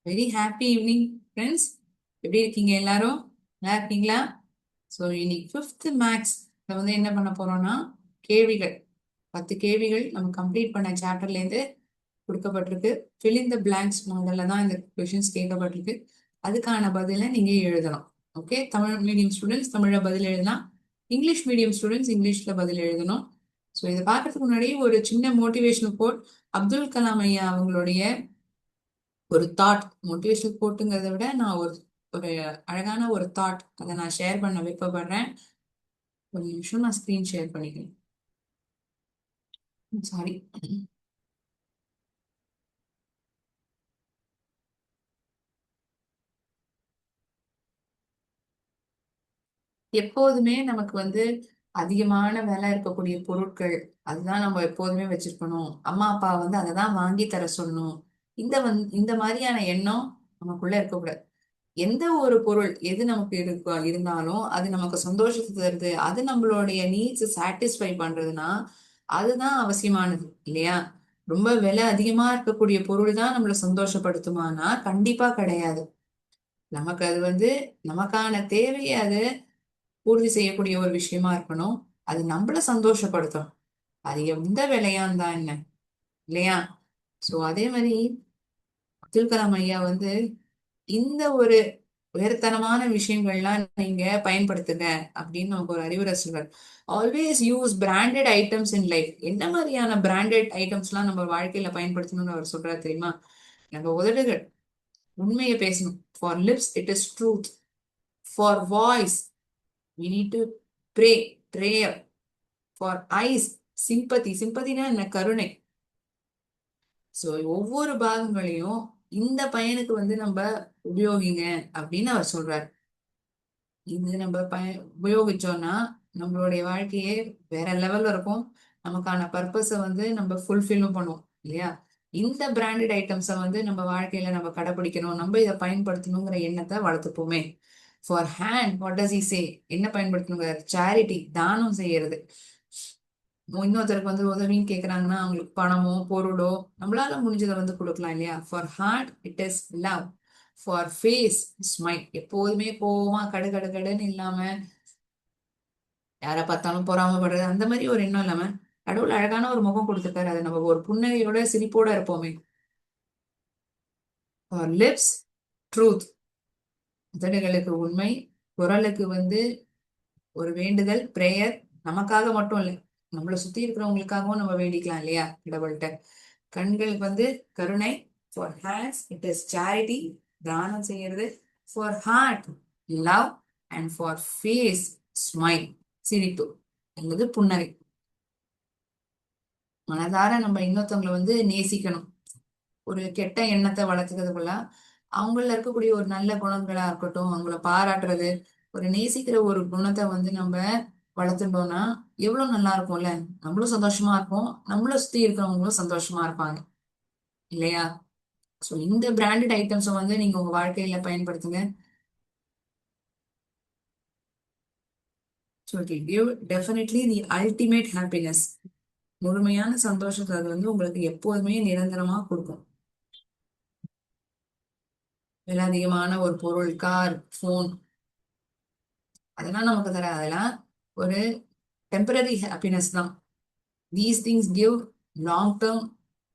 Very happy evening friends. எப்படி இருக்கீங்க எல்லாரும்? நல்லா இருக்கீங்களா? ஸோ இன்னைக்கு ஃபிஃப்த் மேக்ஸ் வந்து என்ன பண்ண போறோம்னா கேள்விகள் 10 கேள்விகள் நம்ம கம்ப்ளீட் பண்ண சாப்டர்லேருந்து கொடுக்கப்பட்டிருக்கு. ஃபில் இன் த பிளாங்க்ஸ் மாடலில் தான் இந்த கொஷின்ஸ் கேட்கப்பட்டிருக்கு. அதுக்கான பதிலை நீங்கள் எழுதணும். ஓகே, தமிழ் மீடியம் ஸ்டூடெண்ட்ஸ் தமிழில் பதில் எழுதலாம். இங்கிலீஷ் மீடியம் ஸ்டூடெண்ட்ஸ் இங்கிலீஷில் பதில் எழுதணும். ஸோ இதை பார்க்கறதுக்கு முன்னாடி ஒரு சின்ன மோட்டிவேஷனல் கோட். அப்துல் கலாம் ஐயா அவங்களுடைய ஒரு தாட், மோட்டிவேஷனல் கோட்டுங்கிறத விட நான் ஒரு ஒரு அழகான ஒரு தாட் அதை நான் ஷேர் பண்ண விருப்பப்படுறேன். ஒரு நிமிஷம் நான் ஸ்க்ரீன் ஷேர் பண்ணிக்கிறேன். சாரி. எப்போதுமே நமக்கு வந்து அதிகமான விலை இருக்கக்கூடிய பொருட்கள் அதுதான் நம்ம எப்போதுமே வச்சிருக்கணும். அம்மா அப்பா வந்து அதை தான் வாங்கி தர சொல்லணும். இந்த மாதிரியான எண்ணம் நமக்குள்ள இருக்கக்கூடாது. எந்த ஒரு பொருள் எது நமக்கு இருந்தாலும் அது நமக்கு சந்தோஷத்தை தருது, அது நம்மளுடைய நீட்ஸ் சாட்டிஸ்ஃபை பண்றதுன்னா அதுதான் அவசியமானது இல்லையா? ரொம்ப விலை அதிகமா இருக்கக்கூடிய பொருள் தான் நம்மளை சந்தோஷப்படுத்துமானா கண்டிப்பா கிடையாது. நமக்கு அது வந்து நமக்கான தேவையை அது பூர்த்தி செய்யக்கூடிய ஒரு விஷயமா இருக்கணும். அது நம்மள சந்தோஷப்படுத்தணும். அது எந்த விலையா இருந்தா என்ன, இல்லையா? சோ அதே மாதிரி அப்துல் கலாம் ஐயா வந்து இந்த ஒரு உயர்தரமான விஷயங்கள்லாம் நீங்க பயன்படுத்துங்க அப்படின்னு நமக்கு ஒரு அறிவுரை சொல்றாரு. Always use branded items in life. என்ன மாதிரியான பிராண்டட் ஐட்டம்ஸ்லாம் நம்ம வாழ்க்கையில பயன்படுத்தணும்னு அவர் சொல்றாரு தெரியுமா? நம்ம உதடுகள் உண்மையை பேசணும். For lips it is truth. For voice we need to pray prayer. for eyes sympathy. சிம்பத்தினா என்ன? கருணை. சோ ஒவ்வொரு பாகங்களையும் இந்த பையனுக்கு வந்து நம்ம உபயோகிங்க அப்படின்னு அவர் சொல்றாரு. இது நம்ம உபயோகிச்சோம்னா நம்மளுடைய வாழ்க்கையே வேற லெவல்ல இருக்கும். நமக்கான பர்பஸை வந்து நம்ம ஃபுல்ஃபில்லும் பண்ணுவோம் இல்லையா? இந்த பிராண்டட் ஐட்டம்ஸை வந்து நம்ம வாழ்க்கையில நம்ம கடைபிடிக்கணும், நம்ம இதை பயன்படுத்தணுங்கிற எண்ணத்தை வளர்த்துப்போமே. For hand what does he say? என்ன பயன்படுத்தணுங்க? சேரிட்டி, தானம் செய்யறது. இன்னொருத்தருக்கு வந்து உதவின்னு கேக்குறாங்கன்னா அவங்களுக்கு பணமோ பொருளோ நம்மளால முடிஞ்சதை வந்து கொடுக்கலாம் இல்லையா? For heart it is love. For face smile. எப்போதுமே கோவமா கடு கடு கடுன்னு இல்லாம யாரை பார்த்தாலும் பொறாமப்படுறது அந்த மாதிரி ஒரு எண்ணம் இல்லாம கடவுள் அழகான ஒரு முகம் கொடுத்துருக்காரு, அது நம்ம ஒரு புன்னகையோட சிரிப்போட இருப்போமே. For lips truth. உதடுகளுக்கு உண்மை. குரலுக்கு வந்து ஒரு வேண்டுதல், பிரேயர். நமக்காக மட்டும் இல்லை, நம்மளை சுத்தி இருக்கிறவங்களுக்காகவும் நம்ம வேண்டிக்கலாம் இல்லையா கடவுள்கிட்ட. கண்களுக்கு வந்து கருணை. For hands it is charity, தானம் செய்யறது. For heart love. And for face smile, சிரிப்பு அல்லது புன்னகை. மனதார நம்ம இன்னொருத்தவங்களை வந்து நேசிக்கணும். ஒரு கெட்ட எண்ணத்தை வளர்த்துக்கிறதுக்குள்ள அவங்கள இருக்கக்கூடிய ஒரு நல்ல குணங்களா இருக்கட்டும், அவங்கள பாராட்டுறது, ஒரு நேசிக்கிற ஒரு குணத்தை வந்து நம்ம வளர்த்துட்டோம்னா எவ்வளவு நல்லா இருக்கும்ல. நம்மளும் சந்தோஷமா இருப்போம், நம்மள சுத்தி இருக்கிறவங்களும் சந்தோஷமா இருப்பாங்க இல்லையா? ஸோ இந்த பிராண்டட் ஐட்டம்ஸை வந்து நீங்க உங்க வாழ்க்கையில பயன்படுத்துங்க. So it will give definitely the ultimate happiness. முழுமையான சந்தோஷத்தை அது வந்து உங்களுக்கு எப்போதுமே நிரந்தரமா கொடுக்கும். விலை அதிகமான ஒரு பொருள், கார், ஃபோன், அதெல்லாம் நமக்கு தர, அதெல்லாம் ஒரு டெம்பரரி ஹாப்பினஸ் தான். These things give long term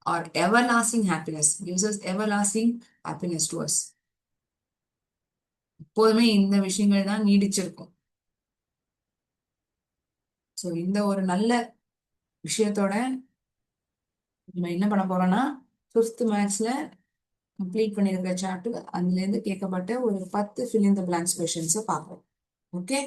or everlasting happiness. gives us everlasting happiness to us. எப்போதுமே இந்த விஷயங்கள் தான் நீடிச்சிருக்கும். ஸோ இந்த ஒரு நல்ல விஷயத்தோட நம்ம என்ன பண்ண போறோம்னா ஃபிஃப்த் மேக்ஸ்ல கம்ப்ளீட் பண்ணியிருக்கிற சாப்டர் அதுல இருந்து கேட்கப்பட்ட ஒரு 10 fill in the blanks கொஸ்டின்ஸை பார்ப்போம். ஓகே,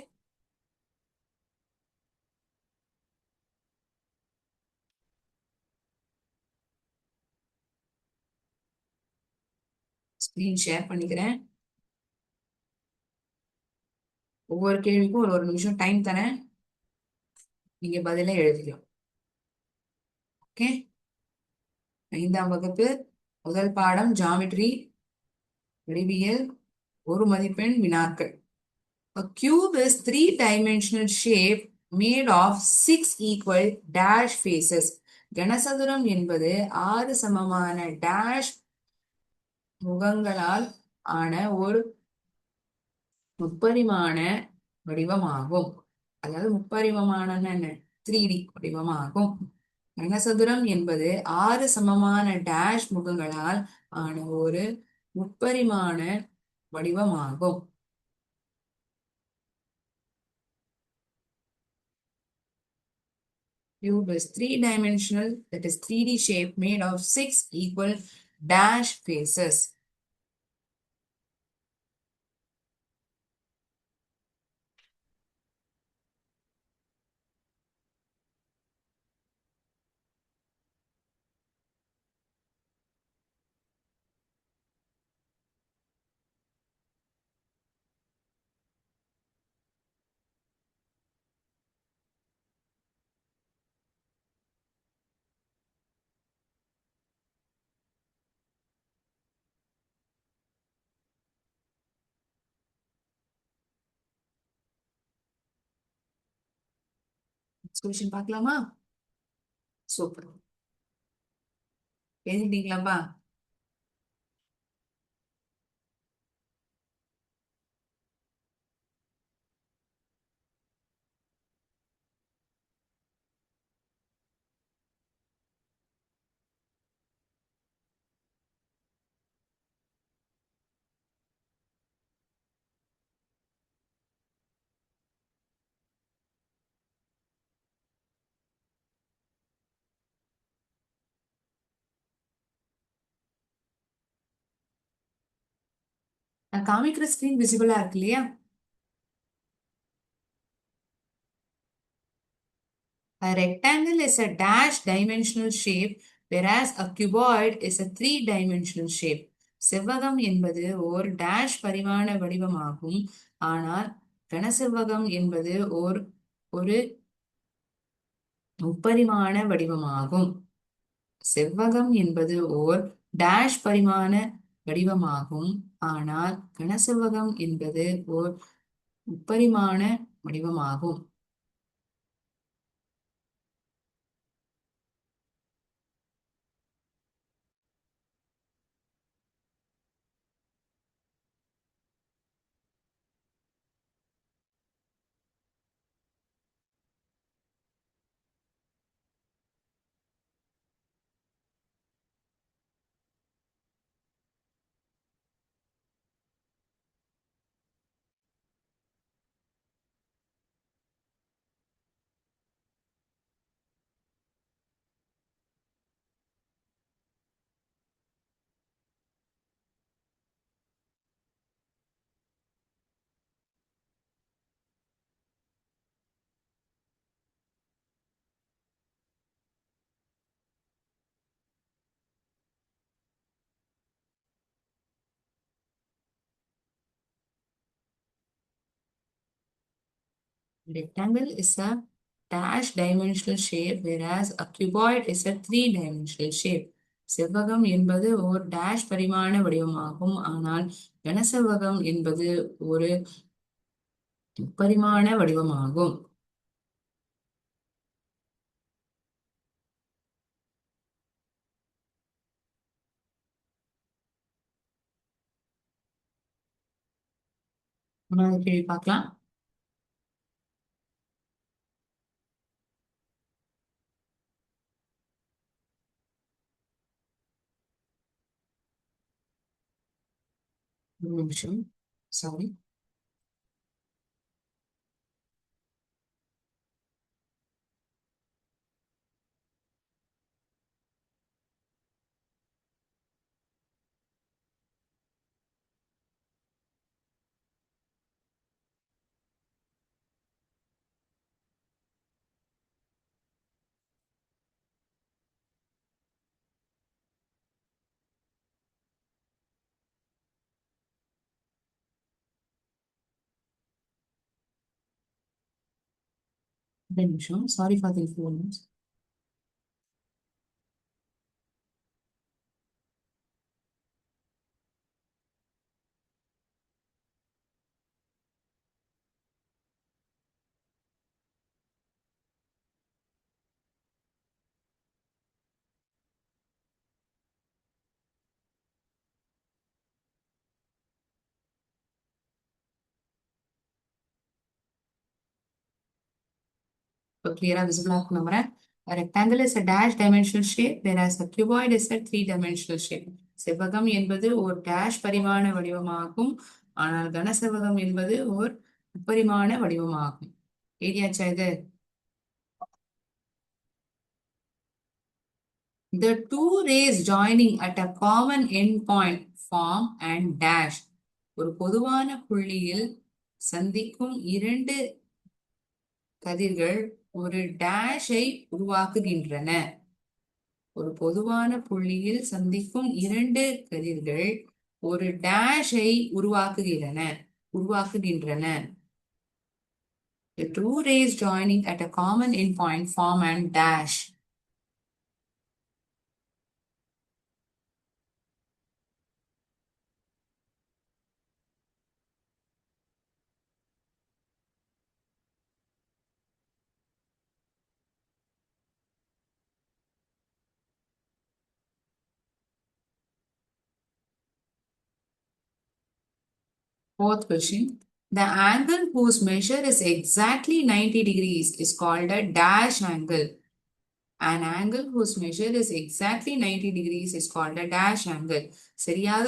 ஸ்கிரீன் ஷேர் பண்ணிக்கிறேன். ஒவ்வொரு கேள்விக்கும் ஒரு ஒரு நிமிஷம் டைம் தரேன், நீங்க பதில எழுதிக்கலாம். ஓகே, 5ஆம் வகுப்பு முதல் பாடம் ஜாமெட்ரி வடிவியல், ஒரு மதிப்பெண் வினாக்கள். A cube is three-dimensional shape made of 6 equal dash faces. கனசதுரம் என்பது 6 சமமான டேஷ் முகங்களால் ஆன ஒரு முப்பரிமாண வடிவமாகும். அதாவது முப்பரிமாண என்ன, 3D வடிவமாகும். கனசதுரம் என்பது 6 சமமான டேஷ் முகங்களால் ஆன ஒரு முப்பரிமாண வடிவமாகும். Cube is three-dimensional, that is 3D shape made of 6 equal dash faces. Solution பார்க்கலாமா? சூப்பர். எழுதிட்டீங்களாப்பா? நான் காமிக்கிற ஸ்கிரீன் விசிபிளா இருக்கு இல்லையா? A rectangle is a dash dimensional shape, whereas a cuboid is a three-dimensional shape. செவ்வகம் என்பது ஓர் டேஷ் பரிமாண வடிவமாகும், ஆனால் கனசெவ்வகம் என்பது ஒரு முப்பரிமாண வடிவமாகும். செவ்வகம் என்பது ஓர் டேஷ் பரிமாண வடிவமாகும், ஆனால் கனசெவ்வகம் என்பது ஓர் முப்பரிமாண வடிவமாகும். Rectangle is a dash dimensional shape, whereas a cuboid is a three-dimensional shape. செவ்வகம் என்பது ஓர் டேஷ் பரிமாண வடிவமாகும், ஆனால் கனசெவ்வகம் என்பது ஒரு முப்பரிமாண வடிவமாகும். கேள்வி பார்க்கலாம். ஒரு நிமிஷம், சாரி. ஒரு நிமிஷம், சாரி ஃபார் தி இன்ஃபோர்மன்ஸ். இப்போ கிளியரா விசிபிளா இருக்கும் நம்புறேன். A rectangle is a dash dimensional shape, whereas a cuboid is a three dimensional shape. செவ்வகம் என்பது ஒரு டேஷ் பரிமாண வடிவமாகும், ஆனால் கனசெவ்வகம் என்பது ஒரு முப்பரிமாண வடிவமாகும். எழுதியாச்சா இது? The two rays joining at a common endpoint form and dash. ஒரு பொதுவான புள்ளியில் சந்திக்கும் இரண்டு கதிர்கள் ஒரு டேஷை உருவாக்குகின்றன. ஒரு பொதுவான புள்ளியில் சந்திக்கும் இரண்டு கதிர்கள் ஒரு டேஷை உருவாக்குகின்றன. The two rays joining at a common endpoint form an dash. Fourth question. The angle whose measure is exactly 90 degrees is called a dash angle. An angle whose measure is exactly 90 degrees is called a dash angle. சரியாக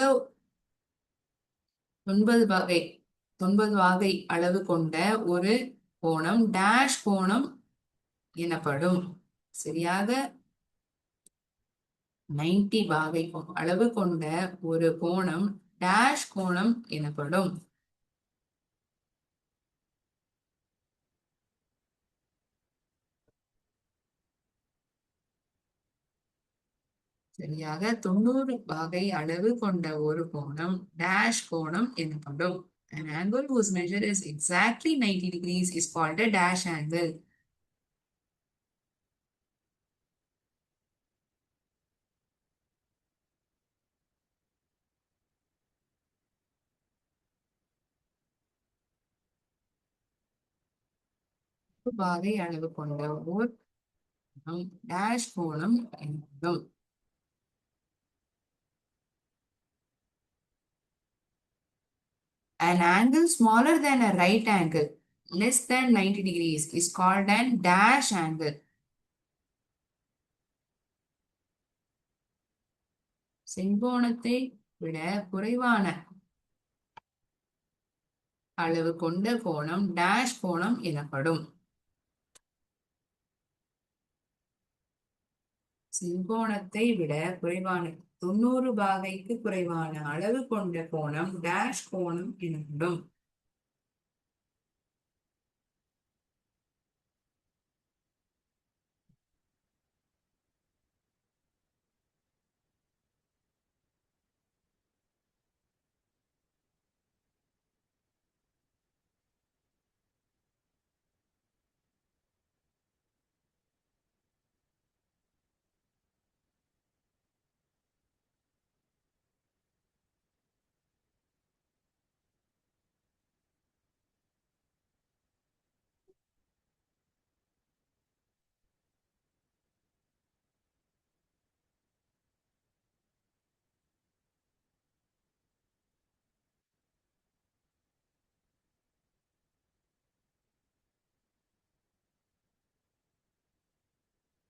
9 வகை அளவு கொண்ட ஒரு கோணம் dash கோணம் எனப்படும். சரியாக 90 பாகை அளவு கொண்ட ஒரு கோணம் டேஷ் கோணம் எனப்படும். சரியாக 90 பாகை அளவு கொண்ட ஒரு கோணம் டேஷ் கோணம் எனப்படும். An angle whose measure is exactly 90 degrees is called a dash angle. பாகை அளவு கொண்ட ஓர் டேஷ் கோணம் எனப்படும். An angle smaller than a right angle, less than 90 degrees, is called an dash angle. செங்கோணத்தை விட குறைவான அளவு கொண்ட கோணம் டேஷ் கோணம் எனப்படும். செங்கோணத்தை விட குறைவான 90 பாகைக்கு குறைவான அளவு கொண்ட கோணம் டேஷ் கோணம் எனப்படும்.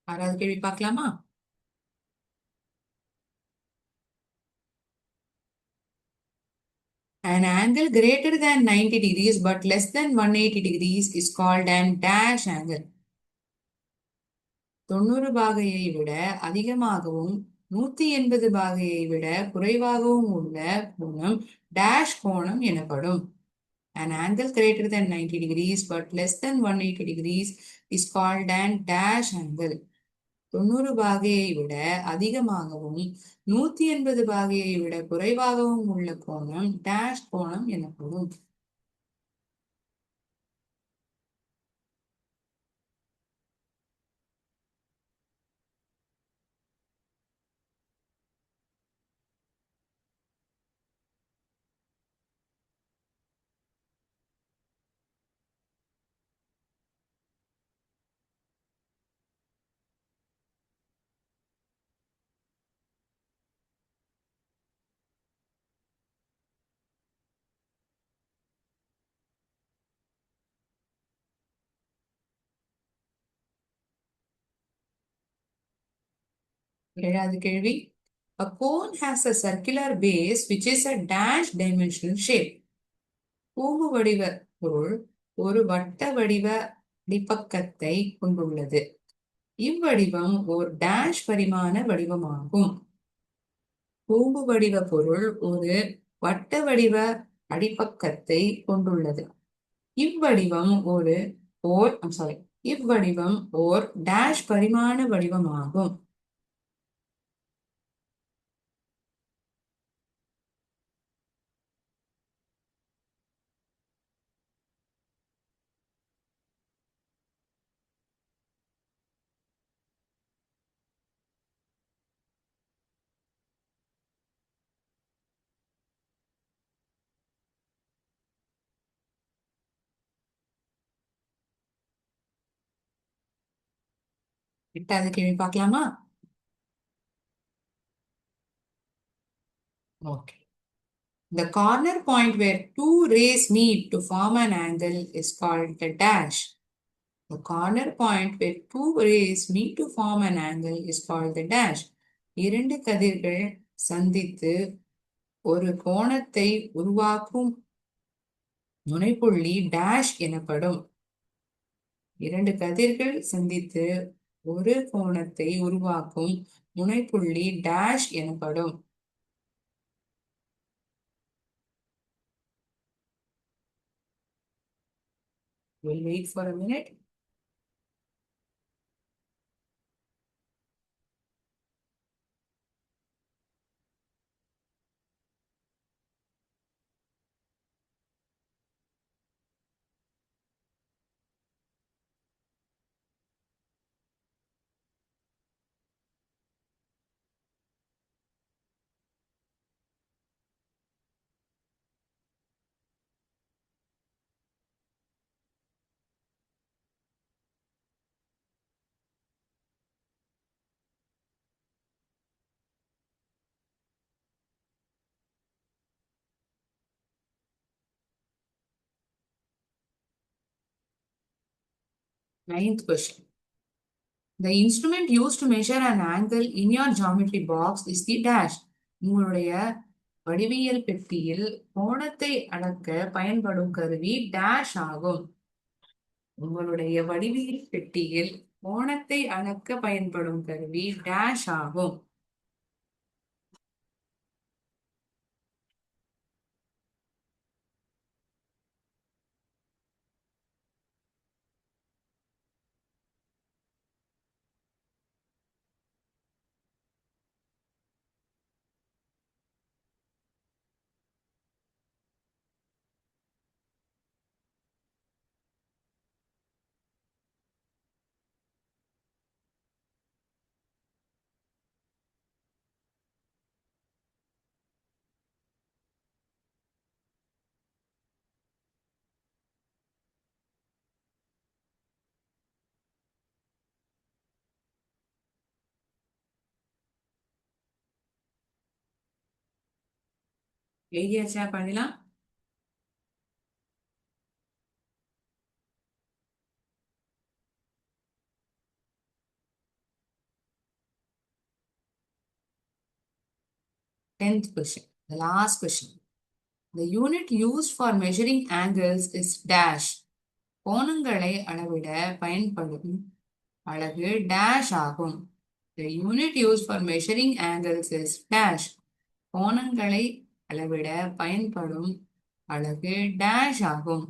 ஆறாவது கேள்வி பார்க்கலாமா? An angle greater than 90 degrees but less than 180 degrees is called an dash angle. 90 பாகையை விட அதிகமாகவும் 180 பாகையை விட குறைவாகவும் உள்ள கோணம் டேஷ் கோணம் எனப்படும். An angle greater than 90 degrees but less than 180 degrees is called an dash angle. 90 பாகையை விட அதிகமாகவும் 180 பாகையை விட குறைவாகவும் உள்ள கோணம் டேஷ் கோணம் எனப்படும். ஏழாவது கேள்வி. A cone has a circular base which is a dash dimensional shape. பூம்பு வடிவ பொருள் ஒரு வட்ட வடிவ அடிப்பக்கத்தை கொண்டுள்ளது. இவ்வடிவம் ஓர் டேஷ் பரிமாண வடிவமாகும். பூம்பு வடிவ பொருள் ஒரு வட்ட வடிவ அடிப்பக்கத்தை கொண்டுள்ளது. இவ்வடிவம் இவ்வடிவம் ஓர் டேஷ் பரிமாண வடிவமாகும். எட்டாவது கேள்வி பார்க்கலாமா? Okay. The corner point where two rays meet to form an angle is called the dash. The corner point where two rays meet to form an angle is called the dash. இரண்டு கதிர்கள் சந்தித்து ஒரு கோணத்தை உருவாக்கும் முனைப்புள்ளி dash எனப்படும். இரண்டு கதிர்கள் சந்தித்து ஒரு கோணத்தை உருவாக்கும் முனைப்புள்ளி டேஷ் எனப்படும். We'll wait for a minute. Ninth question. The instrument used to measure an angle in your geometry box is the dash. உங்களுடைய வடிவியல் பெட்டியில் கோணத்தை அளக்க பயன்படும் கருவி டேஷ் ஆகும். உங்களுடைய வடிவியல் பெட்டியில் கோணத்தை அளக்க பயன்படும் கருவி டேஷ் ஆகும். எழுதியாச்சா? பண்ணலாம். Tenth question, the last question. The unit used for measuring angles is dash. கோணங்களை அளவிட பயன்படும் அலகு டேஷ் ஆகும். The unit used for measuring angles is dash. கோணங்களை அளவிட பயன்படும் அலகு டேஷ் ஆகும்.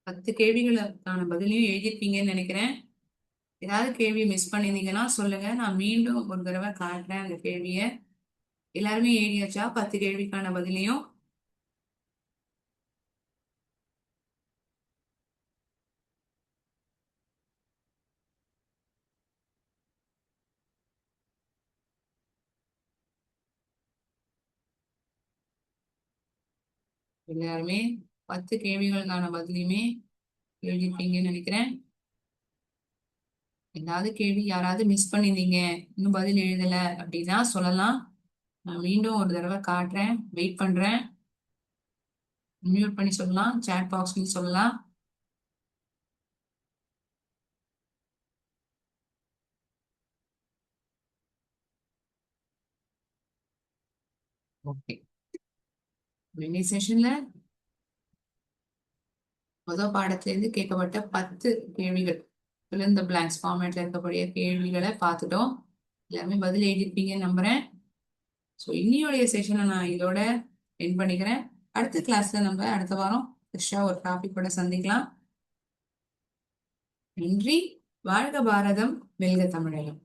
பத்து கேள்விகளுக்கான பதிலையும் எழுதிருப்பீங்கன்னு நினைக்கிறேன். ஏதாவது கேள்வி மிஸ் பண்ணியிருந்தீங்கன்னா சொல்லுங்க, நான் மீண்டும் ஒரு தடவை காட்டுறேன் அந்த கேள்விய. எல்லாருமே எழுதியாச்சா 10 கேள்விக்கான பதிலையும்? எல்லாருமே 10 கேள்விகளுக்கான பதிலையுமே எழுதிருப்பீங்கன்னு நினைக்கிறேன். ஏதாவது கேள்வி யாராவது மிஸ் பண்ணிருந்தீங்க, இன்னும் பதில் எழுதல அப்படின்னா சொல்லலாம். நான் மீண்டும் ஒரு தடவை காட்டுறேன், வெயிட் பண்றேன். மியூட் பண்ணி சொல்லலாம், சாட் பாக்ஸ்லயும் சொல்லலாம். ஓகே, மினி செஷன்ல முதல் பாடத்துல இருந்து கேட்கப்பட்ட 10 கேள்விகள், இந்த பிளாங்க்ஸ் ஃபார்மேட்ல இருக்கக்கூடிய கேள்விகளை பார்த்துட்டோம். எல்லாமே பதில் எழுதிருப்பீங்கன்னு நம்புறேன். ஸோ இன்னையோடைய செஷனை நான் இதோட என் பண்ணிக்கிறேன். அடுத்த கிளாஸ்ல நம்ம அடுத்த வாரம் ஃப்ரெஷ்ஷா ஒரு டாபிக்கோட சந்திக்கலாம். நன்றி. வாழ்க பாரதம், வெல்க தமிழகம்.